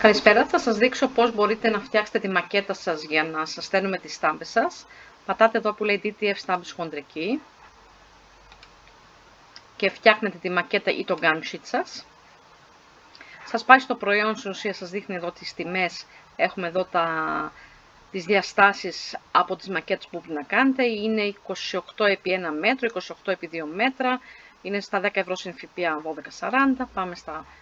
Καλησπέρα, θα σας δείξω πώς μπορείτε να φτιάξετε τη μακέτα σας για να σας στέλνουμε τις στάμπες σας. Πατάτε εδώ που λέει DTF στάμπες χοντρική και φτιάχνετε τη μακέτα ή το gun sheet σας. Σας πάει στο προϊόν, στην ουσία σας δείχνει εδώ τις τιμές, έχουμε εδώ τις διαστάσεις από τις μακέτες που πρέπει να κάνετε. Είναι 28 επί 1 μέτρο, 28 επί 2 μέτρα, είναι στα 10 ευρώ συν ΦΠΑ 12,40. Πάμε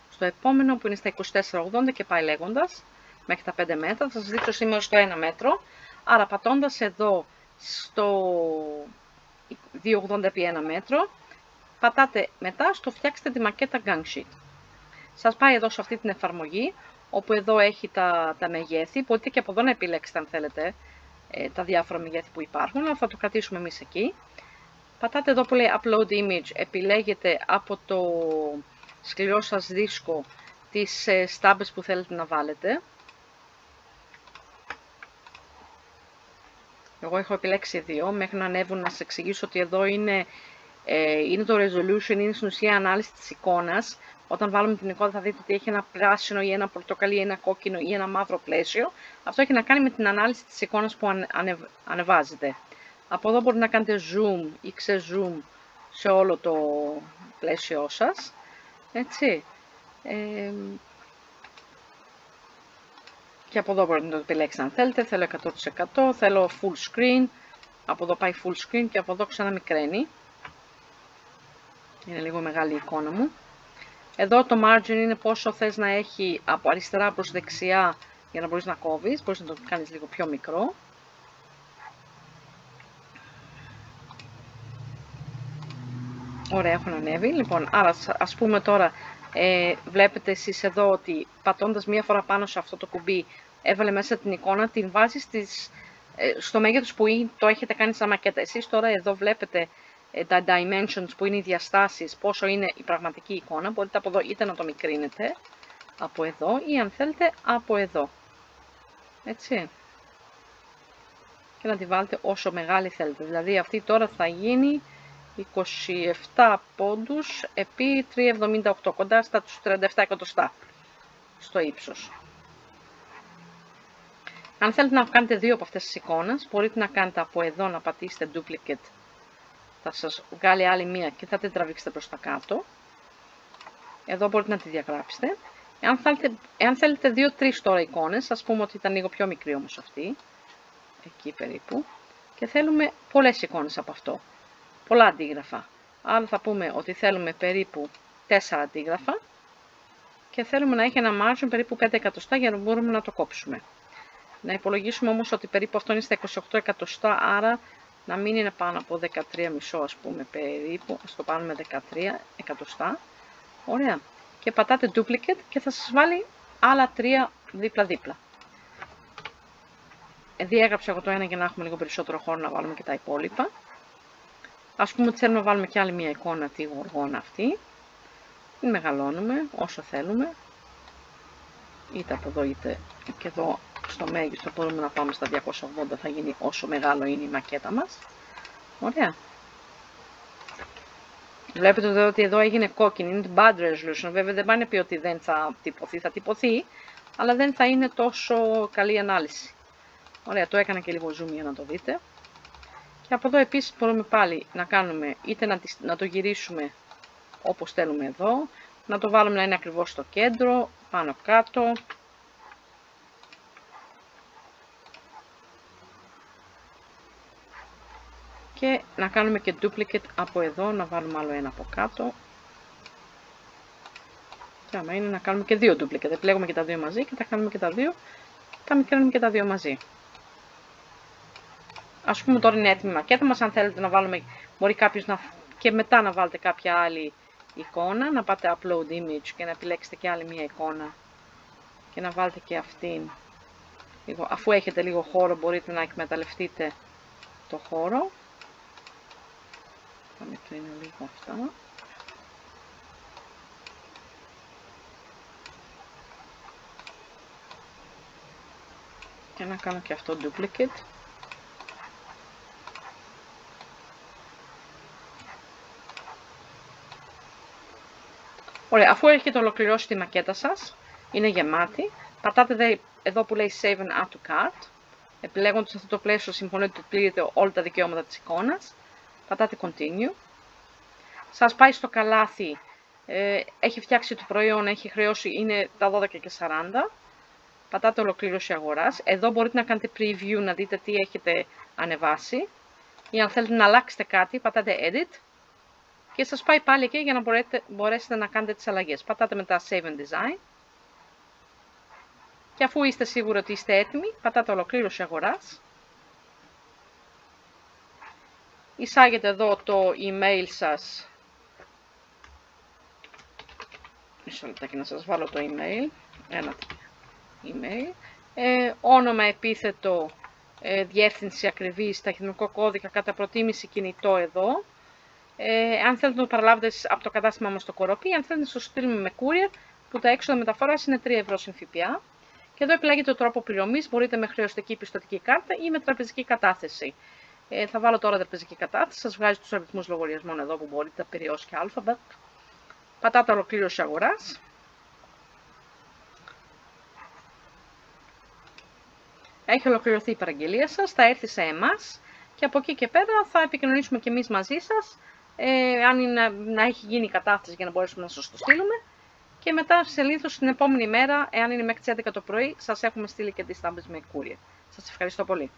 στο επόμενο που είναι στα 24,80 και πάει λέγοντας μέχρι τα 5 μέτρα. Θα σας δείξω σήμερα στο 1 μέτρο. Άρα πατώντας εδώ στο 2,80 επί 1 μέτρο, πατάτε μετά στο φτιάξτε τη μακέτα gun sheet. Σας πάει εδώ σε αυτή την εφαρμογή, όπου εδώ έχει τα μεγέθη. Μπορείτε και από εδώ να επιλέξετε αν θέλετε τα διάφορα μεγέθη που υπάρχουν, αλλά θα το κρατήσουμε εμείς εκεί. Πατάτε εδώ που λέει Upload Image, επιλέγετε από το σκληρό σας δίσκο τις στάμπες που θέλετε να βάλετε. Εγώ έχω επιλέξει 2, μέχρι να ανέβουν να σας εξηγήσω ότι εδώ είναι το resolution, είναι στην ουσία ανάλυση της εικόνας. Όταν βάλουμε την εικόνα θα δείτε ότι έχει ένα πράσινο ή ένα πορτοκαλί ή ένα κόκκινο ή ένα μαύρο πλαίσιο. Αυτό έχει να κάνει με την ανάλυση της εικόνας που ανεβάζετε. Από εδώ μπορείτε να κάνετε zoom ή ξε-zoom σε όλο το πλαίσιό σας. Έτσι. Και από εδώ μπορείτε να το επιλέξετε αν θέλετε. Θέλω 100%, θέλω full screen. Από εδώ πάει full screen και από εδώ ξαναμικραίνει. Είναι λίγο μεγάλη η εικόνα μου. Εδώ το margin είναι πόσο θες να έχει από αριστερά προς δεξιά για να μπορείς να κόβεις. Μπορείς να το κάνεις λίγο πιο μικρό. Ωραία, έχουν ανέβει. Λοιπόν, άρα ας πούμε τώρα, βλέπετε εσείς εδώ ότι πατώντας μία φορά πάνω σε αυτό το κουμπί έβαλε μέσα την εικόνα, την βάζεις στο μέγεθος που το έχετε κάνει σαν μακέτα. Εσείς τώρα εδώ βλέπετε τα dimensions που είναι οι διαστάσεις, πόσο είναι η πραγματική εικόνα. Μπορείτε από εδώ είτε να το μικρύνετε από εδώ ή αν θέλετε από εδώ. Έτσι. Και να τη βάλετε όσο μεγάλη θέλετε. Δηλαδή αυτή τώρα θα γίνει 27 πόντους επί 3,78, κοντά στα τους 37 εκατοστά στο ύψος. Αν θέλετε να κάνετε 2 από αυτές τις εικόνες, μπορείτε να κάνετε από εδώ να πατήσετε duplicate. Θα σας βγάλει άλλη μία και θα την τραβήξετε προς τα κάτω. Εδώ μπορείτε να τη διαγράψετε. Εάν θέλετε 2-3 τώρα εικόνες, ας πούμε ότι ήταν λίγο πιο μικρή όμως αυτή, εκεί περίπου, και θέλουμε πολλές εικόνες από αυτό, πολλά αντίγραφα. Άρα θα πούμε ότι θέλουμε περίπου 4 αντίγραφα και θέλουμε να έχει ένα margin περίπου 5 εκατοστά για να μπορούμε να το κόψουμε. Να υπολογίσουμε όμως ότι περίπου αυτό είναι στα 28 εκατοστά, άρα να μην είναι πάνω από 13,5 ας πούμε περίπου, ας το κάνουμε 13 εκατοστά. Ωραία. Και πατάτε duplicate και θα σας βάλει άλλα 3 δίπλα-δίπλα. Διέγραψα εγώ το ένα για να έχουμε λίγο περισσότερο χώρο να βάλουμε και τα υπόλοιπα. Ας πούμε ότι θέλουμε να βάλουμε και άλλη μια εικόνα, τη γοργόνα αυτή. Την μεγαλώνουμε όσο θέλουμε. Είτε από εδώ είτε και εδώ στο μέγιστο μπορούμε να πάμε στα 280, θα γίνει όσο μεγάλο είναι η μακέτα μας. Ωραία. Βλέπετε εδώ ότι εδώ έγινε κόκκινη, είναι bad resolution. Βέβαια δεν πάει να πει ότι δεν θα τυπωθεί, αλλά δεν θα είναι τόσο καλή ανάλυση. Ωραία, το έκανα και λίγο zoom για να το δείτε. Και από εδώ επίσης μπορούμε πάλι να κάνουμε, είτε να το γυρίσουμε όπως θέλουμε εδώ, να το βάλουμε να είναι ακριβώς στο κέντρο, πάνω κάτω. Και να κάνουμε και duplicate από εδώ, να βάλουμε άλλο ένα από κάτω. Και άμα είναι να κάνουμε και 2 duplicate, επιλέγουμε και τα 2 μαζί και τα κάνουμε και τα 2, τα μικραίνουμε και τα 2 μαζί. Ας πούμε τώρα είναι έτοιμη η μακέτα μας, αν θέλετε να βάλουμε, μπορεί κάποιος και μετά να βάλετε κάποια άλλη εικόνα, να πάτε upload image και να επιλέξετε και άλλη μία εικόνα και να βάλετε και αυτήν. Αφού έχετε λίγο χώρο μπορείτε να εκμεταλλευτείτε το χώρο. Θα μικρύνω λίγο αυτά. Και να κάνω και αυτό duplicate. Ωραία, αφού έχετε ολοκληρώσει τη μακέτα σας, είναι γεμάτη, Πατάτε εδώ που λέει Save and Add to Cart. Επιλέγοντας σε αυτό το πλαίσιο συμφωνείτε ότι πλήρετε όλα τα δικαιώματα της εικόνας. Πατάτε Continue. Σας πάει στο καλάθι. Έχει φτιάξει το προϊόν, έχει χρεώσει, είναι τα 12:40. Πατάτε Ολοκλήρωση αγοράς. Εδώ μπορείτε να κάνετε preview, να δείτε τι έχετε ανεβάσει. Ή αν θέλετε να αλλάξετε κάτι, πατάτε Edit. Και σας πάει πάλι εκεί για να μπορέσετε να κάνετε τις αλλαγές. Πατάτε μετά Save and Design. Και αφού είστε σίγουροι ότι είστε έτοιμοι, πατάτε Ολοκλήρωση αγοράς. Εισάγετε εδώ το email σας. Μισό λεπτάκι να σας βάλω το email. Ένα email. Όνομα, επίθετο, διεύθυνση ακριβής, ταχυδρομικό κώδικα, κατά προτίμηση κινητό εδώ. Αν θέλετε να το παραλάβετε από το κατάστημα μας στο Κοροπή, αν θέλετε να το στείλουμε με courier, που τα έξοδα μεταφοράς είναι 3 ευρώ συν ΦΠΑ. Και εδώ επιλέγετε το τρόπο πληρωμής, μπορείτε με χρεωστική πιστωτική κάρτα ή με τραπεζική κατάθεση. Θα βάλω τώρα τραπεζική κατάθεση, σας βγάζει τους αριθμούς λογαριασμών εδώ που μπορείτε, περιός και alphabet. Πατάτε Ολοκλήρωση αγοράς. Έχει ολοκληρωθεί η παραγγελία σας, θα έρθει σε εμάς και από εκεί και πέρα θα επικοινωνήσουμε και εμείς μαζί σας, αν είναι, να έχει γίνει η κατάθεση για να μπορέσουμε να σας το στείλουμε. Και μετά συνήθως την επόμενη μέρα, εάν είναι μέχρι τις 11 το πρωί, σας έχουμε στείλει και τις στάμπες με courier. Σας ευχαριστώ πολύ.